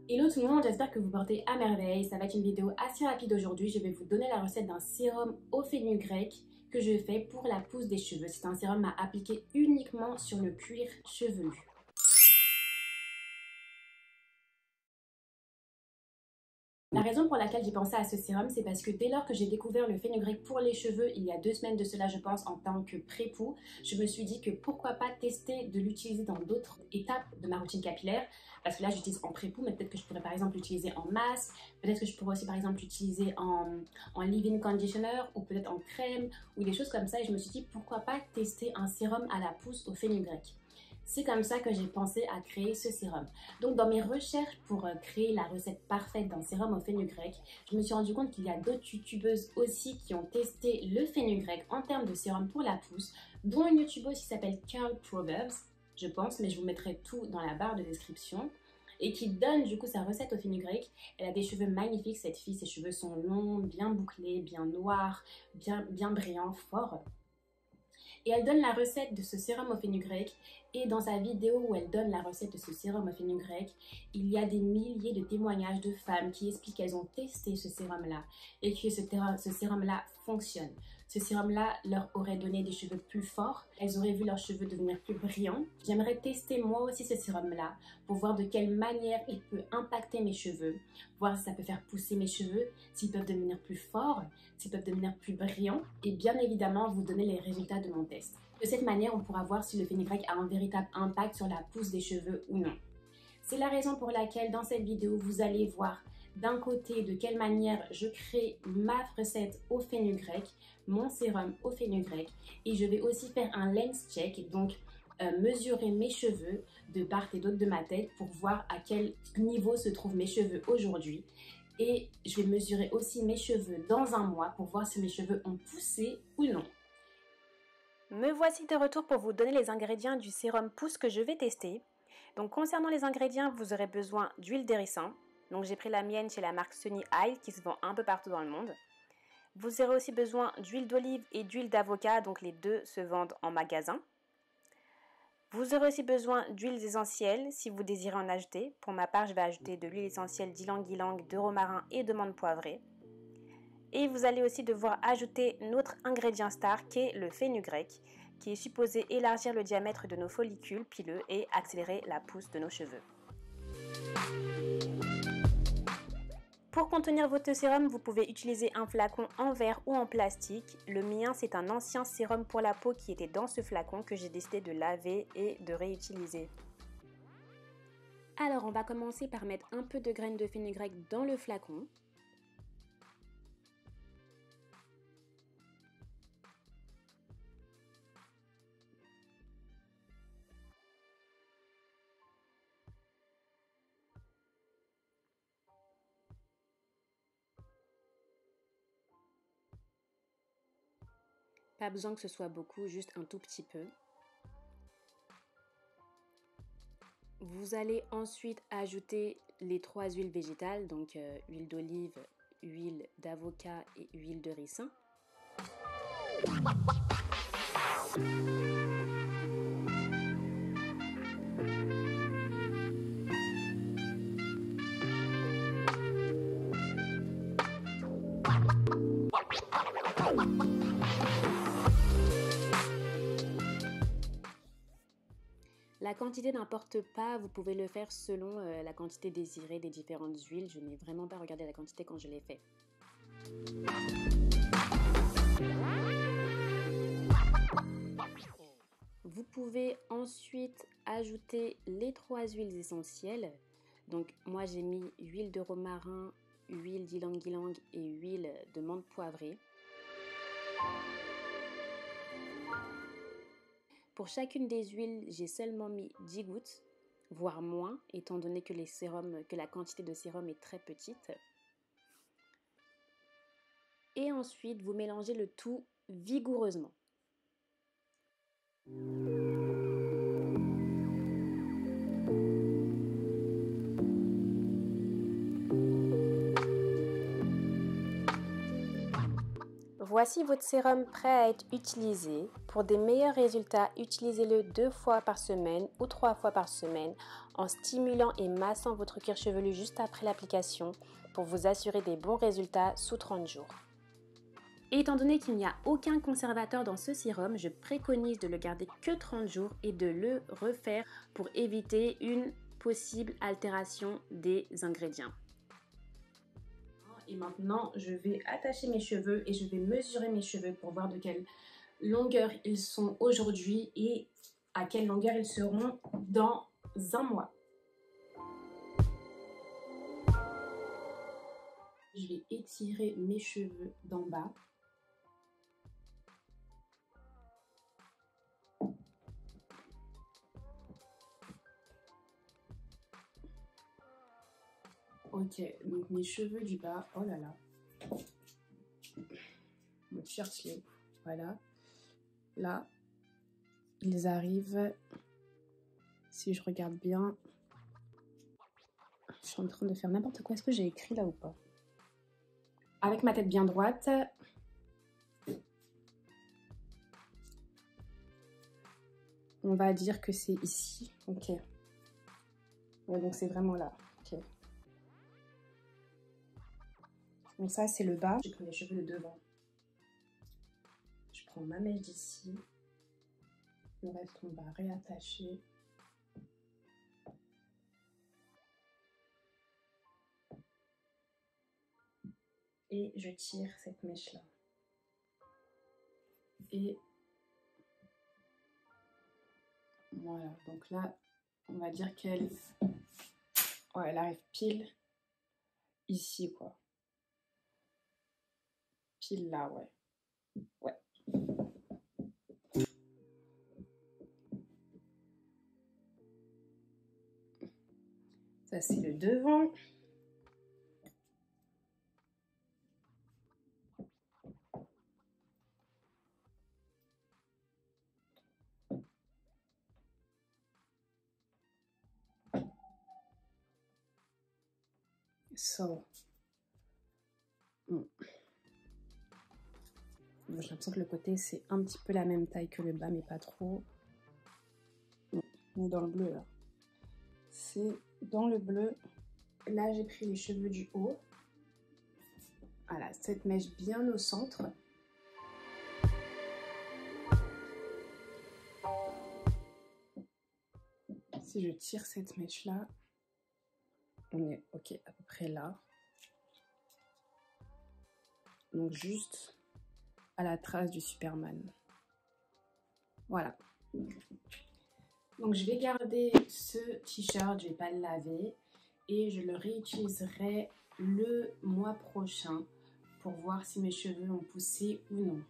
Hello tout le monde, j'espère que vous portez à merveille. Ça va être une vidéo assez rapide aujourd'hui. Je vais vous donner la recette d'un sérum au fenugrec que je fais pour la pousse des cheveux. C'est un sérum à appliquer uniquement sur le cuir chevelu. La raison pour laquelle j'ai pensé à ce sérum, c'est parce que dès lors que j'ai découvert le fenugrec pour les cheveux, il y a 2 semaines de cela je pense, en tant que pré-poux, je me suis dit que pourquoi pas tester de l'utiliser dans d'autres étapes de ma routine capillaire, parce que là j'utilise en pré-poux, mais peut-être que je pourrais par exemple l'utiliser en masque, peut-être que je pourrais aussi par exemple l'utiliser en leave-in conditioner, ou peut-être en crème, ou des choses comme ça, et je me suis dit pourquoi pas tester un sérum à la pousse au fenugrec. C'est comme ça que j'ai pensé à créer ce sérum. Donc dans mes recherches pour créer la recette parfaite d'un sérum au fenugrec, je me suis rendu compte qu'il y a d'autres youtubeuses aussi qui ont testé le fenugrec en termes de sérum pour la pousse, dont une youtubeuse qui s'appelle Carl Proverbs, je pense, mais je vous mettrai tout dans la barre de description, et qui donne du coup sa recette au fenugrec. Elle a des cheveux magnifiques cette fille, ses cheveux sont longs, bien bouclés, bien noirs, bien brillants, forts. Et elle donne la recette de ce sérum au fenugrec, et dans sa vidéo où elle donne la recette de ce sérum au fenugrec, il y a des milliers de témoignages de femmes qui expliquent qu'elles ont testé ce sérum-là et que ce sérum-là fonctionne. Ce sérum-là leur aurait donné des cheveux plus forts, elles auraient vu leurs cheveux devenir plus brillants. J'aimerais tester moi aussi ce sérum-là pour voir de quelle manière il peut impacter mes cheveux, voir si ça peut faire pousser mes cheveux, s'ils peuvent devenir plus forts, s'ils peuvent devenir plus brillants, et bien évidemment vous donner les résultats de mon test. De cette manière, on pourra voir si le fenugrec a un véritable impact sur la pousse des cheveux ou non. C'est la raison pour laquelle dans cette vidéo, vous allez voir d'un côté de quelle manière je crée ma recette au fenugrec, mon sérum au fenugrec, et je vais aussi faire un lens check, donc mesurer mes cheveux de part et d'autre de ma tête pour voir à quel niveau se trouvent mes cheveux aujourd'hui. Et je vais mesurer aussi mes cheveux dans un mois pour voir si mes cheveux ont poussé ou non. Me voici de retour pour vous donner les ingrédients du sérum pousse que je vais tester. Donc concernant les ingrédients, vous aurez besoin d'huile d'hérisson. Donc j'ai pris la mienne chez la marque Sunny Isle qui se vend un peu partout dans le monde. Vous aurez aussi besoin d'huile d'olive et d'huile d'avocat, donc les deux se vendent en magasin. Vous aurez aussi besoin d'huiles essentielles si vous désirez en ajouter. Pour ma part, je vais ajouter de l'huile essentielle d'ylang-ylang, de romarin et de menthe poivrée. Et vous allez aussi devoir ajouter notre ingrédient star qui est le fenugrec, qui est supposé élargir le diamètre de nos follicules pileux et accélérer la pousse de nos cheveux. Pour contenir votre sérum, vous pouvez utiliser un flacon en verre ou en plastique. Le mien, c'est un ancien sérum pour la peau qui était dans ce flacon que j'ai décidé de laver et de réutiliser. Alors, on va commencer par mettre un peu de graines de fenugrec dans le flacon. Pas besoin que ce soit beaucoup, juste un tout petit peu. Vous allez ensuite ajouter les 3 huiles végétales, donc huile d'olive, huile d'avocat et huile de ricin. La quantité n'importe pas, vous pouvez le faire selon la quantité désirée des différentes huiles. Je n'ai vraiment pas regardé la quantité quand je l'ai fait. Vous pouvez ensuite ajouter les 3 huiles essentielles. Donc moi j'ai mis huile de romarin, huile d'ylang-ylang et huile de menthe poivrée. Pour chacune des huiles, j'ai seulement mis 10 gouttes, voire moins, étant donné que la quantité de sérum est très petite. Et ensuite, vous mélangez le tout vigoureusement. Voici votre sérum prêt à être utilisé. Pour des meilleurs résultats, utilisez-le 2 fois par semaine ou 3 fois par semaine en stimulant et massant votre cuir chevelu juste après l'application pour vous assurer des bons résultats sous 30 jours. Et étant donné qu'il n'y a aucun conservateur dans ce sérum, je préconise de le garder que 30 jours et de le refaire pour éviter une possible altération des ingrédients. Et maintenant, je vais attacher mes cheveux et je vais mesurer mes cheveux pour voir de quelle longueur ils sont aujourd'hui et à quelle longueur ils seront dans un mois. Je vais étirer mes cheveux d'en bas. Ok, donc mes cheveux du bas, oh là là, mon t-shirt, voilà, là, ils arrivent, si je regarde bien, je suis en train de faire n'importe quoi, est-ce que j'ai écrit là ou pas? Avec ma tête bien droite, on va dire que c'est ici, ok, ouais, donc c'est vraiment là, ok. Donc ça, c'est le bas. Je prends les cheveux de devant. Je prends ma mèche d'ici. Le reste, on va réattacher. Et je tire cette mèche-là. Et voilà. Donc là, on va dire qu'elle... Ouais, elle arrive pile ici, quoi. Pile là, ouais. Ouais. Ça, c'est le devant. So. J'ai l'impression que le côté, c'est un petit peu la même taille que le bas, mais pas trop. On est dans le bleu, là. C'est dans le bleu. Là, j'ai pris les cheveux du haut. Voilà, cette mèche bien au centre. Si je tire cette mèche-là, on est ok à peu près là. Donc juste à la trace du Superman. Voilà. Donc je vais garder ce t-shirt, je vais pas le laver et je le réutiliserai le mois prochain pour voir si mes cheveux ont poussé ou non.